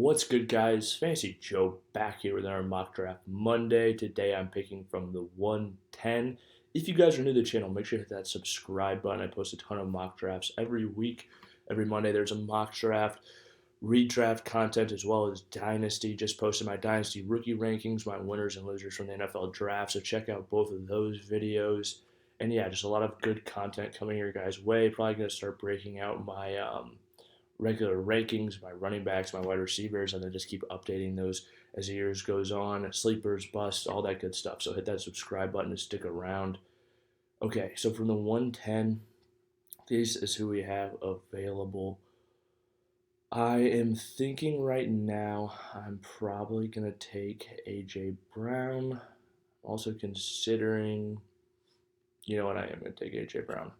What's good, guys? Fantasy Joe back here with our mock draft Monday. Today I'm picking from the 110. If you guys are new to the channel, make sure to hit that subscribe button. I post a ton of mock drafts every week. Every Monday there's a mock draft, redraft content, as well as Dynasty. Just posted my Dynasty rookie rankings, my winners and losers from the NFL draft. So check out both of those videos. And yeah, just a lot of good content coming your guys' way. Probably going to start breaking out my regular rankings, my running backs, my wide receivers, and then just keep updating those as the years goes on. Sleepers, busts, all that good stuff. So hit that subscribe button to stick around. Okay, so from the 110, this is who we have available. I am thinking right now I'm probably going to take A.J. Brown. Also considering, you know what, I am going to take A.J. Brown.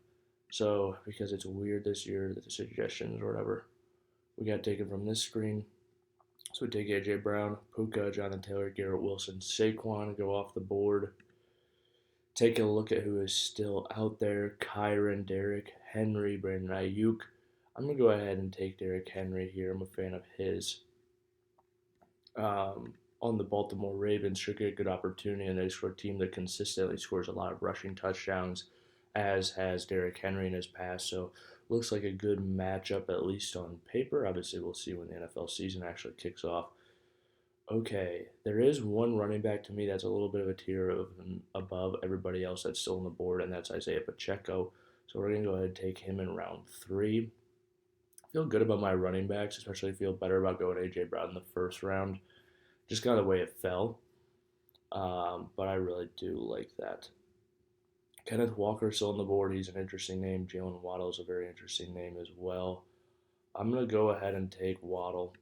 So, because it's weird this year, the suggestions or whatever, we got taken from this screen. So we take A.J. Brown, Puka, Jonathan Taylor, Garrett Wilson, Saquon, go off the board. Take a look at who is still out there. Kyron, Derrick, Henry, Brandon Ayuk. I'm going to go ahead and take Derrick Henry here. I'm a fan of his. On the Baltimore Ravens, should get a good opportunity, and they score a team that consistently scores a lot of rushing touchdowns, as has Derrick Henry in his past. So looks like a good matchup, at least on paper. Obviously, we'll see when the NFL season actually kicks off. Okay, there is one running back to me that's a little bit of a tier above everybody else that's still on the board, and that's Isiah Pacheco. So we're going to go ahead and take him in round 3. I feel good about my running backs, especially feel better about going A.J. Brown in the first round. Just kind of the way it fell, but I really do like that. Kenneth Walker's still on the board. He's an interesting name. Jaylen Waddle is a very interesting name as well. I'm going to go ahead and take Waddle.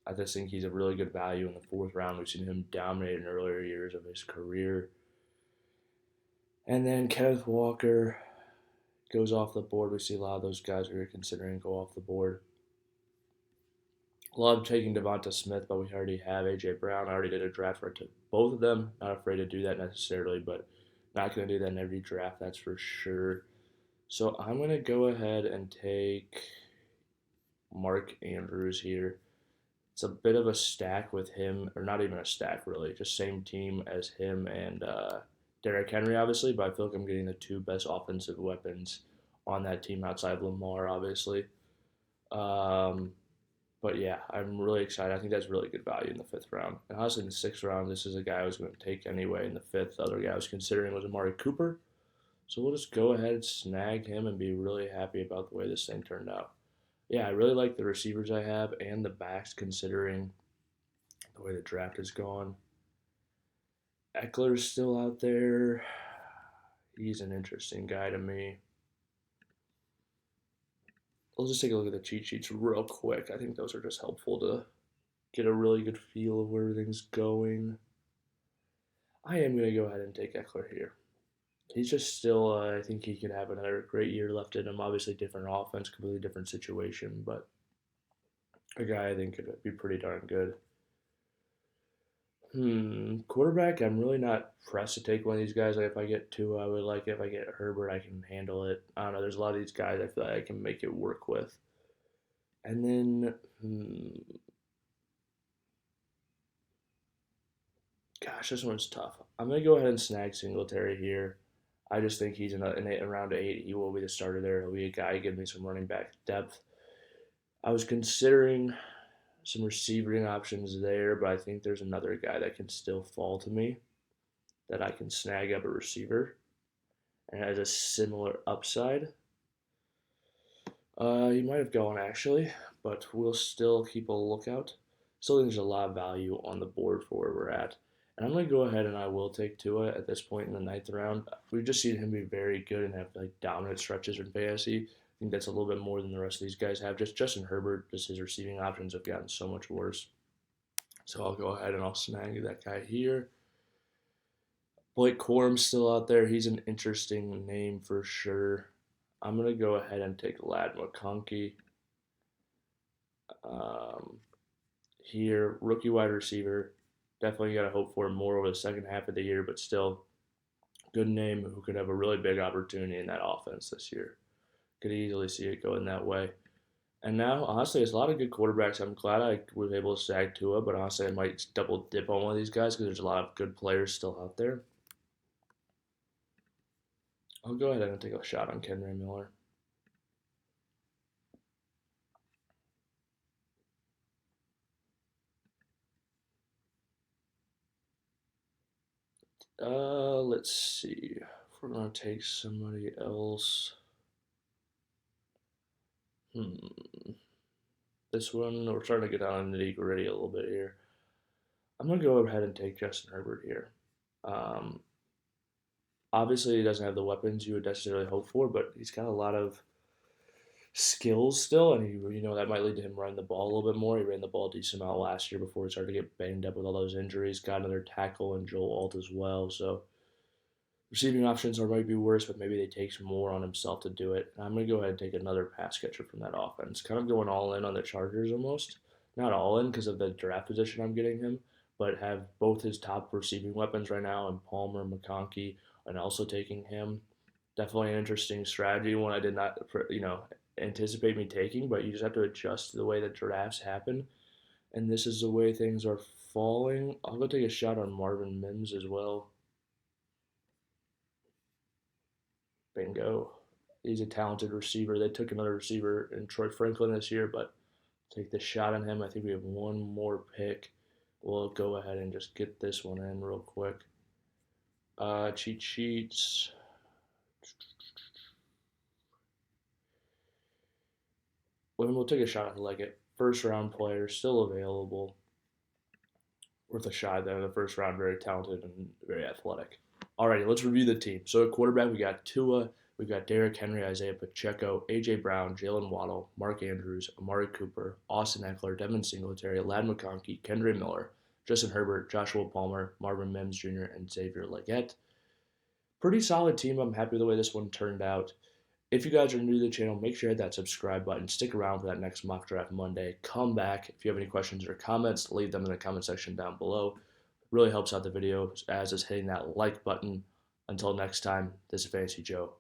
I just think he's a really good value in the 4th round. We've seen him dominate in earlier years of his career. And then Kenneth Walker goes off the board. We see a lot of those guys we are considering go off the board. Love taking Devonta Smith, but we already have A.J. Brown. I already did a draft where I took both of them. Not afraid to do that necessarily, but not going to do that in every draft, that's for sure. So I'm going to go ahead and take Mark Andrews here. It's a bit of a stack with him, or not even a stack really, just same team as him and Derrick Henry, obviously, but I feel like I'm getting the 2 best offensive weapons on that team outside of Lamar, obviously. But yeah, I'm really excited. I think that's really good value in the 5th round. And honestly, in the 6th round, this is a guy I was going to take anyway. In the 5th, the other guy I was considering was Amari Cooper. So we'll just go ahead and snag him and be really happy about the way this thing turned out. Yeah, I really like the receivers I have and the backs considering the way the draft has gone. Eckler's still out there. He's an interesting guy to me. We'll just take a look at the cheat sheets real quick. I think those are just helpful to get a really good feel of where everything's going. I am going to go ahead and take Eckler here. He's just still, I think he could have another great year left in him. Obviously, different offense, completely different situation, but a guy I think could be pretty darn good. Quarterback, I'm really not pressed to take one of these guys. Like if I get two, I would like it. If I get Herbert, I can handle it. I don't know. There's a lot of these guys I feel like I can make it work with. And then, gosh, this one's tough. I'm going to go ahead and snag Singletary here. I just think he's in around 8. He will be the starter there. He'll be a guy giving me some running back depth. I was considering some receiving options there, but I think there's another guy that can still fall to me that I can snag up a receiver and has a similar upside. He might have gone actually, but we'll still keep a lookout. Still think there's a lot of value on the board for where we're at. And I'm going to go ahead and I will take Tua at this point in the 9th round. We've just seen him be very good and have like dominant stretches in fantasy. I think that's a little bit more than the rest of these guys have. Just Justin Herbert, just his receiving options have gotten so much worse. So I'll go ahead and I'll snag that guy here. Blake Corum's still out there. He's an interesting name for sure. I'm going to go ahead and take Ladd McConkey. Here, rookie wide receiver. Definitely got to hope for more over the second half of the year, but still good name who could have a really big opportunity in that offense this year. Could easily see it going that way. And now, honestly, there's a lot of good quarterbacks. I'm glad I was able to snag Tua, but honestly, I might double dip on one of these guys because there's a lot of good players still out there. I'll go ahead and take a shot on Kendra Miller. Let's see. If we're gonna take somebody else, this one we're starting to get down to the nitty gritty a little bit here. I'm gonna go ahead and take Justin Herbert here. Um, Obviously, he doesn't have the weapons you would necessarily hope for, but he's got a lot of skills still, and that might lead to him running the ball a little bit more. He ran the ball a decent amount last year before he started to get banged up with all those injuries. Got another tackle in Joel Alt as well, so receiving options are might be worse, but maybe they take some more on himself to do it. And I'm gonna go ahead and take another pass catcher from that offense. Kind of going all in on the Chargers almost. Not all in because of the draft position I'm getting him, but have both his top receiving weapons right now and Palmer, McConkey, and also taking him. Definitely an interesting strategy, one I did not anticipate me taking, but you just have to adjust to the way that drafts happen. And this is the way things are falling. I'll go take a shot on Marvin Mims as well. Bingo. He's a talented receiver. They took another receiver in Troy Franklin this year, but take the shot on him. I think we have one more pick. We'll go ahead and just get this one in real quick. Cheat sheets. We'll take a shot at Leggett. First round player, still available. Worth a shot there in the first round. Very talented and very athletic. Alrighty, let's review the team. So at quarterback, we got Tua, we got Derrick Henry, Isiah Pacheco, A.J. Brown, Jaylen Waddle, Mark Andrews, Amari Cooper, Austin Eckler, Devin Singletary, Ladd McConkey, Kendra Miller, Justin Herbert, Joshua Palmer, Marvin Mims Jr., and Xavier Leggett. Pretty solid team. I'm happy with the way this one turned out. If you guys are new to the channel, make sure you hit that subscribe button. Stick around for that next mock draft Monday. Come back. If you have any questions or comments, leave them in the comment section down below. It really helps out the video as is hitting that like button. Until next time, this is Fantasy Joe.